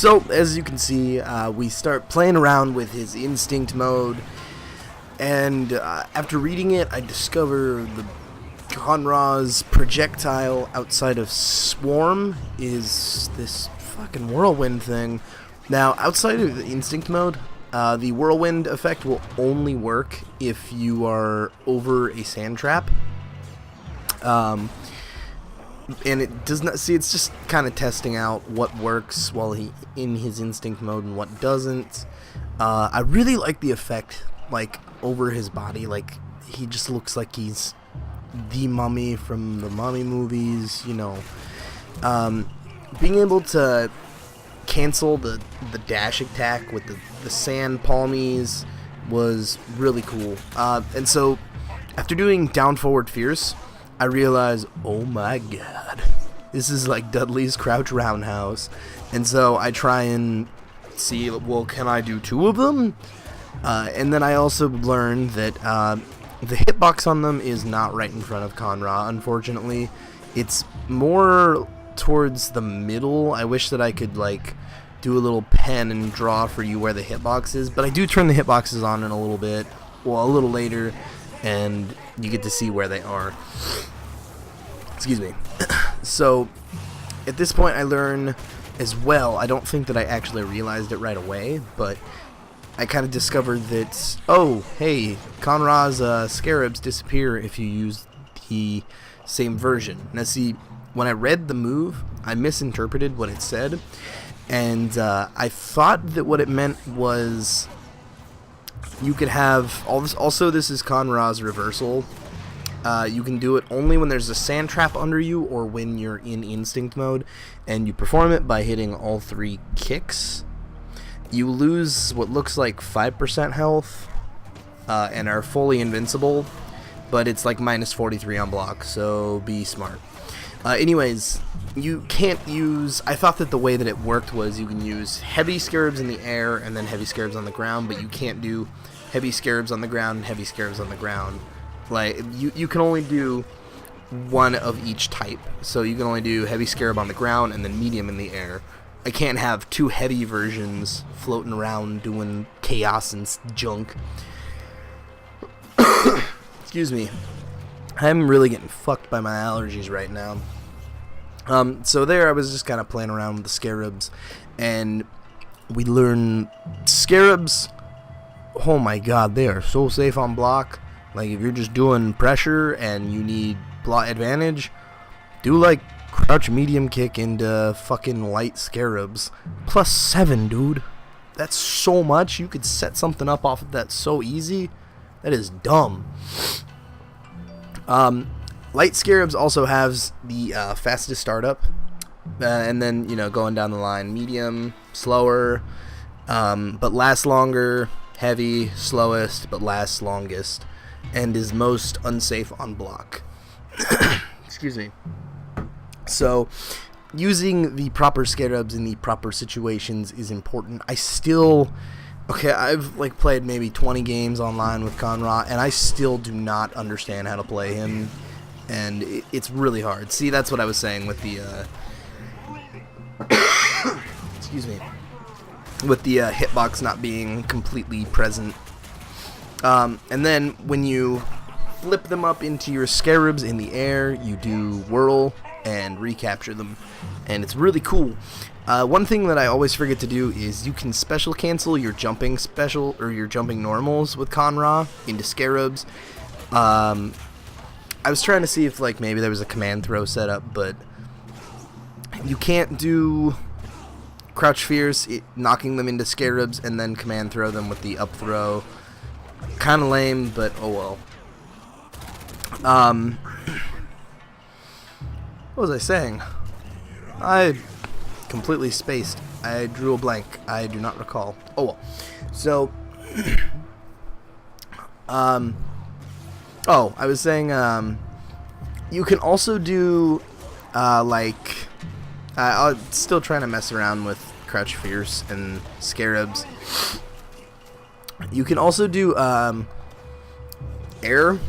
So, as you can see, we start playing around with his instinct mode, and after reading it, I discover the Conra's projectile outside of Swarm is this fucking whirlwind thing. Now, outside of the instinct mode, the whirlwind effect will only work if you are over a sand trap. And it does not see. It's just kind of testing out what works while he in his instinct mode and what doesn't. I really like the effect, like over his body. Like he just looks like he's the mummy from the Mummy movies. You know, being able to cancel the dash attack with the sand palmies was really cool. And so after doing down forward fierce, I realized, oh my god, this is like Dudley's Crouch Roundhouse. And so I try and see, well, can I do two of them? And then I also learned that the hitbox on them is not right in front of Conra, unfortunately. It's more towards the middle. I wish that I could, like, do a little pen and draw for you where the hitbox is. But I do turn the hitboxes on in a little bit, well, a little later, and you get to see where they are. Excuse me. So, at this point I learn as well, I don't think that I actually realized it right away, but I kind of discovered that, oh, hey, Conra's scarabs disappear if you use the same version. Now see, when I read the move, I misinterpreted what it said, and I thought that what it meant was you could have all this. Also, this is Conra's reversal. You can do it only when there's a sand trap under you or when you're in instinct mode, and you perform it by hitting all three kicks. You lose what looks like 5% health and are fully invincible, but it's like minus 43 on block, so be smart. Anyways, you can't use... I thought that the way that it worked was you can use heavy scarabs in the air and then heavy scarabs on the ground, but you can't do heavy scarabs on the ground and heavy scarabs on the ground. Like, you can only do one of each type. So you can only do heavy scarab on the ground and then medium in the air. I can't have two heavy versions floating around doing chaos and junk. Excuse me. I'm really getting fucked by my allergies right now. So there I was just kind of playing around with the scarabs. And we learn scarabs. Oh my god, they are so safe on block. Like, if you're just doing pressure and you need plot advantage, do, like, crouch medium kick into fucking light scarabs. +7, dude. That's so much. You could set something up off of that so easy. That is dumb. Light scarabs also has the fastest startup. And then, you know, going down the line, medium, slower, but lasts longer, heavy, slowest, but lasts longest, and is most unsafe on block. Excuse me. So, using the proper scarabs in the proper situations is important. I've like played maybe 20 games online with Conra, and I still do not understand how to play him, and it's really hard. See, that's what I was saying with the excuse me, with the hitbox not being completely present. And then when you flip them up into your scarabs in the air, you do whirl and recapture them, and it's really cool. One thing that I always forget to do is you can special cancel your jumping special or your jumping normals with Conra into scarabs. I was trying to see if like maybe there was a command throw set up, but you can't do crouch fierce, knocking them into scarabs and then command throw them with the up throw. Kind of lame, but oh well. What was I saying? I completely spaced. I drew a blank. I do not recall. Oh well. So, I was saying, you can also do, I'm still trying to mess around with Crouch Fierce and Scarabs. You can also do, air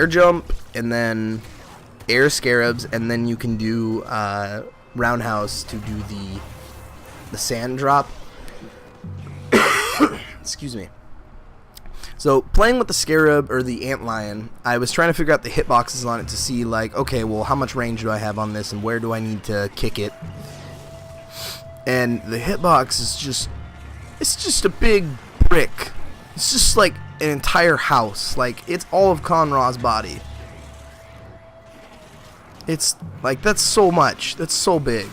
jump, and then air Scarabs, and then you can do, roundhouse to do sand drop. Excuse me. So playing with the Scarab or the Antlion, I was trying to figure out the hitboxes on it to see, like, okay, well, how much range do I have on this and where do I need to kick it? And the hitbox is just, it's just a big brick. It's just like an entire house. Like, it's all of Conra's body. It's like, that's so much. That's so big.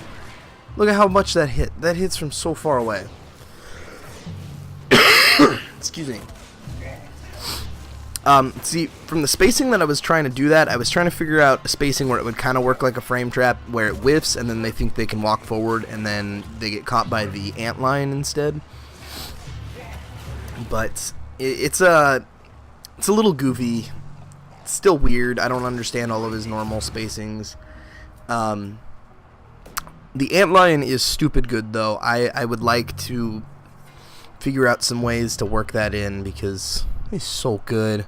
Look at how much that hit. That hits from so far away. Excuse me. See, from the spacing that I was trying to do that, I was trying to figure out a spacing where it would kind of work like a frame trap, where it whiffs and then they think they can walk forward and then they get caught by the antlion instead. But it's a little goofy. It's still weird. I don't understand all of his normal spacings. The antlion is stupid good, though. I would like to figure out some ways to work that in because he's so good.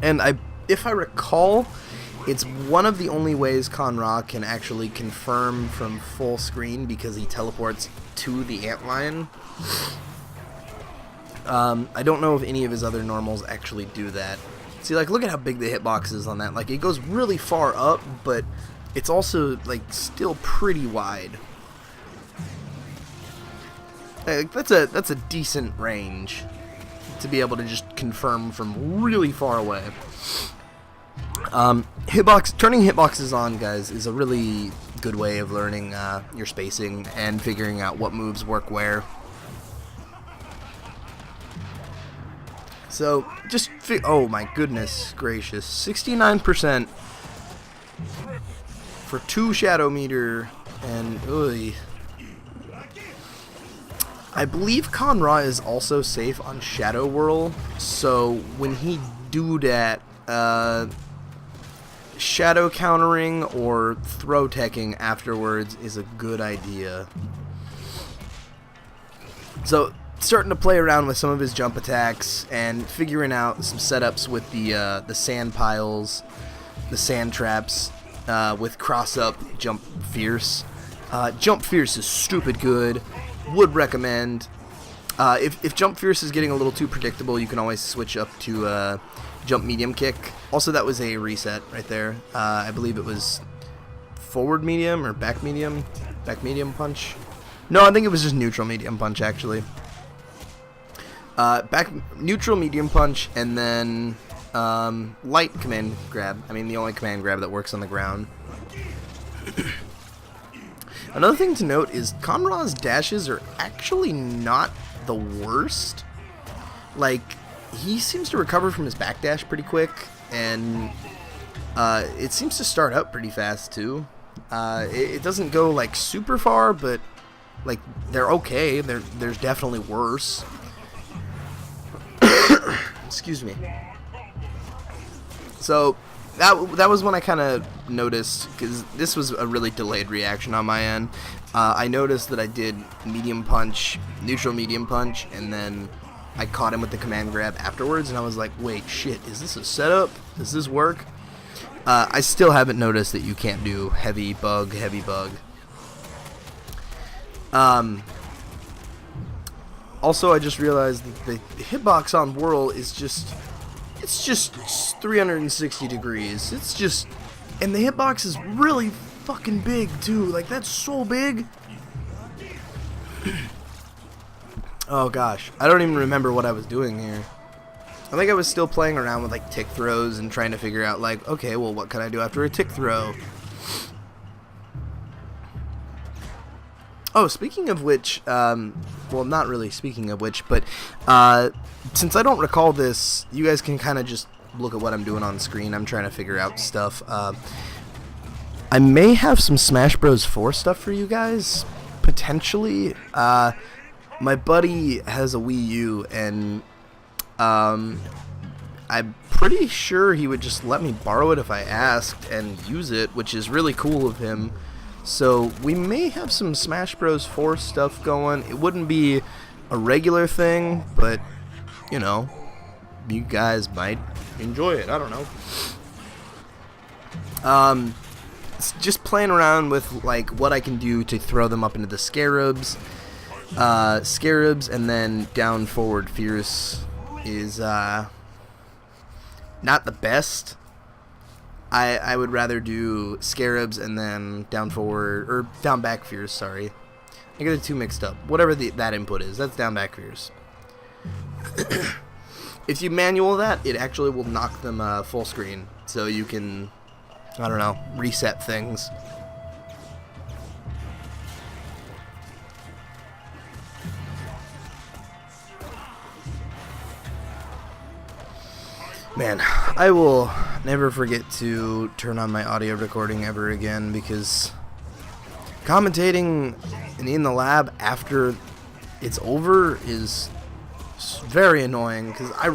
And if I recall, it's one of the only ways Conra can actually confirm from full screen because he teleports to the antlion. I don't know if any of his other normals actually do that. See, like, look at how big the hitbox is on that. Like, it goes really far up, but it's also, like, still pretty wide. Like, that's a decent range to be able to just confirm from really far away. Turning hitboxes on, guys, is a really good way of learning your spacing and figuring out what moves work where. So, just oh my goodness gracious, 69% for 2 Shadow Meter, and oy. I believe Conra is also safe on Shadow Whirl, so when he do that, shadow countering or throw teching afterwards is a good idea. So, starting to play around with some of his jump attacks and figuring out some setups with the sand piles, the sand traps, with cross up jump fierce. Jump fierce is stupid good. Would recommend. If jump fierce is getting a little too predictable, you can always switch up to jump medium kick. Also, that was a reset right there. I believe it was forward medium or back medium punch. No, I think it was just neutral medium punch actually. Back neutral medium punch and then light command grab. I mean, the only command grab that works on the ground. Another thing to note is Conra's dashes are actually not the worst. Like, he seems to recover from his backdash pretty quick, and it seems to start up pretty fast too. It doesn't go like super far, but like they're okay. There's definitely worse. Excuse me. So that was when I kind of noticed, because this was a really delayed reaction on my end. I noticed that I did medium punch, neutral medium punch, and then I caught him with the command grab afterwards, and I was like, wait, shit, is this a setup? Does this work? I still haven't noticed that you can't do heavy bug. Also, I just realized that the hitbox on Whirl is just... it's just 360 degrees. It's just... and the hitbox is really fucking big, too. Like, that's so big. Oh, gosh. I don't even remember what I was doing here. I think I was still playing around with, like, tick throws and trying to figure out, like, okay, well, what can I do after a tick throw? Oh, speaking of which, well, not really speaking of which, but since I don't recall this, you guys can kind of just look at what I'm doing on screen. I'm trying to figure out stuff. I may have some Smash Bros. 4 stuff for you guys, potentially. My buddy has a Wii U, and I'm pretty sure he would just let me borrow it if I asked and use it, which is really cool of him. So we may have some Smash Bros. 4 stuff going. It wouldn't be a regular thing, but, you know, you guys might enjoy it. I don't know. just playing around with like what I can do to throw them up into the scarabs. Scarabs and then down forward fierce is not the best. I would rather do scarabs and then down forward, or down back fierce, sorry. I get the two mixed up. Whatever that input is, that's down back fierce. If you manual that, it actually will knock them full screen, so you can, I don't know, reset things. Man, I will never forget to turn on my audio recording ever again, because commentating in the lab after it's over is very annoying, because I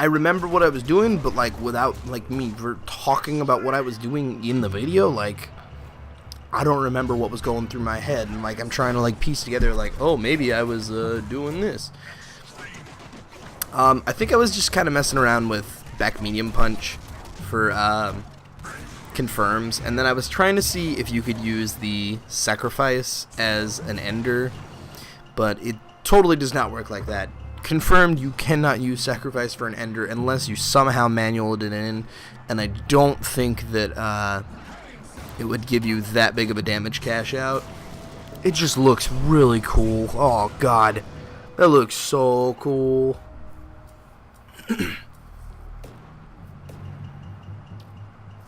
remember what I was doing, but like without like me talking about what I was doing in the video, like I don't remember what was going through my head, and like I'm trying to like piece together like, oh, maybe I was doing this. I think I was just kind of messing around with back medium punch for confirms, and then I was trying to see if you could use the sacrifice as an ender, but it totally does not work like that. Confirmed, you cannot use sacrifice for an ender unless you somehow manualed it in, and I don't think that it would give you that big of a damage cash out. It just looks really cool. Oh god, that looks so cool.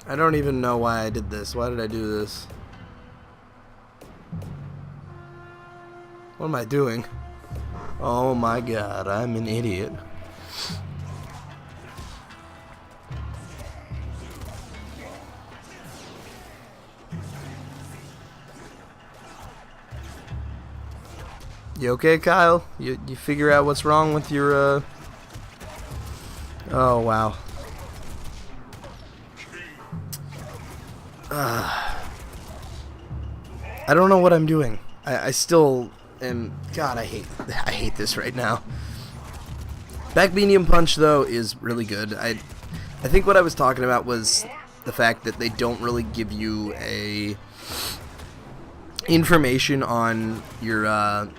I don't even know why I did this. Why did I do this? What am I doing? Oh my god, I'm an idiot. You okay, Kyle? You figure out what's wrong with your Oh wow. I don't know what I'm doing. I still am. God, I hate this right now. Back medium punch though is really good. I think what I was talking about was the fact that they don't really give you a information on your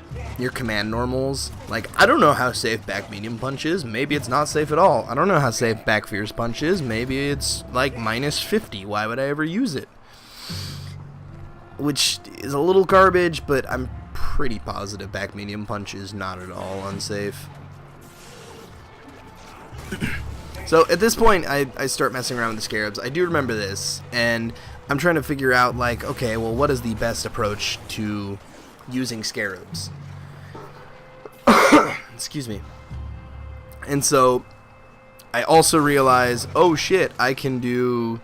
command normals. Like, I don't know how safe back medium punch is. Maybe it's not safe at all. I don't know how safe back fierce punch is. Maybe it's like -50. Why would I ever use it? Which is a little garbage, but I'm pretty positive back medium punch is not at all unsafe. So at this point, I start messing around with the scarabs. I do remember this, and I'm trying to figure out, like, okay, well, what is the best approach to using scarabs? Excuse me. And so I also realize, oh shit, I can do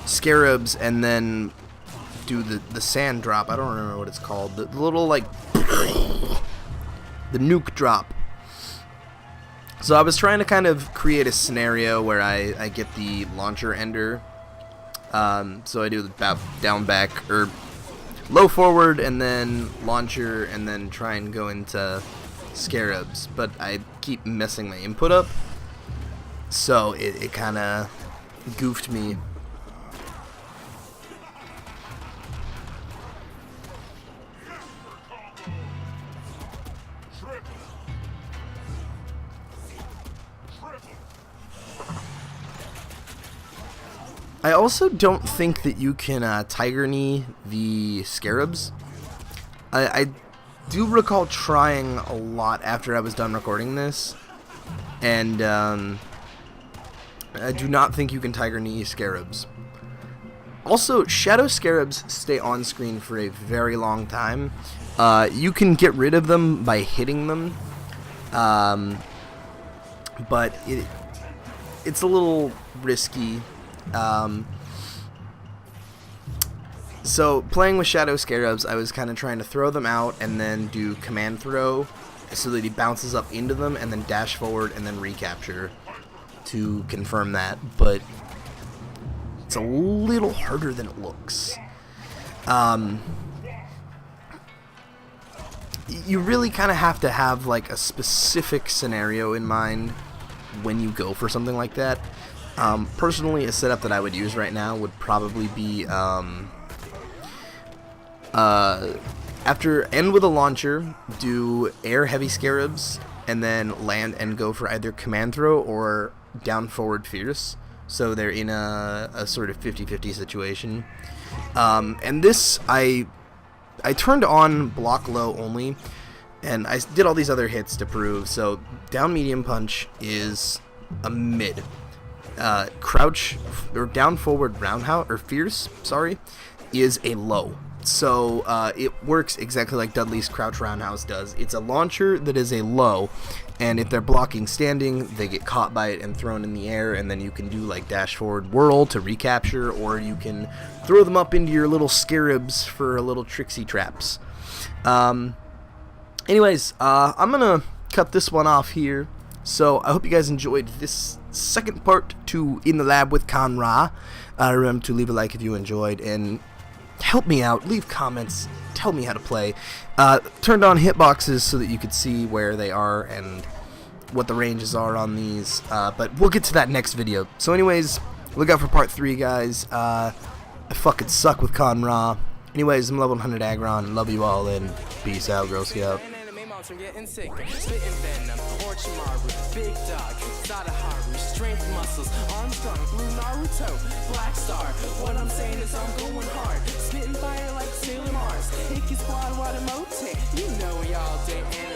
scarabs and then do the sand drop. I don't remember what it's called. The little, like, the nuke drop. So I was trying to kind of create a scenario where I get the launcher ender. So I do the down back, or low forward, and then launcher, and then try and go into scarabs. But I keep messing my input up, so it kind of goofed me. I also don't think that you can tiger knee the scarabs. I do recall trying a lot after I was done recording this, and I do not think you can tiger knee scarabs. Also, shadow scarabs stay on screen for a very long time. You can get rid of them by hitting them, but it's a little risky. So playing with shadow scarabs, I was kind of trying to throw them out and then do command throw so that he bounces up into them and then dash forward and then recapture to confirm that, but it's a little harder than it looks. You really kind of have to have like a specific scenario in mind when you go for something like that. Personally, a setup that I would use right now would probably be after end with a launcher, do air heavy scarabs, and then land and go for either command throw or down forward fierce. So they're in a sort of 50-50 situation. And this, I turned on block low only, and I did all these other hits to prove. So down medium punch is a mid. Crouch or down forward roundhouse or fierce, sorry, is a low. So it works exactly like Dudley's crouch roundhouse does. It's a launcher that is a low, and if they're blocking standing, they get caught by it and thrown in the air, and then you can do like dash forward whirl to recapture, or you can throw them up into your little scarabs for little tricksy traps. Anyways, I'm gonna cut this one off here. So I hope you guys enjoyed this second part to In the Lab with Con Ra. Remember to leave a like if you enjoyed, and help me out, leave comments, tell me how to play. Turned on hitboxes so that you could see where they are and what the ranges are on these, but we'll get to that next video. So anyways, look out for part 3, guys. I fucking suck with Con Ra. Anyways, I'm level 100 Aggron, love you all, and peace out, Girl Scout. From getting sick, spitting venom, Orochimaru, big dog, Sadaharu, strength muscles, Armstrong, blue Naruto, Black Star. What I'm saying is I'm going hard, spitting fire like Sailor Mars. Hickey Squad, Wadamote, you know we all day.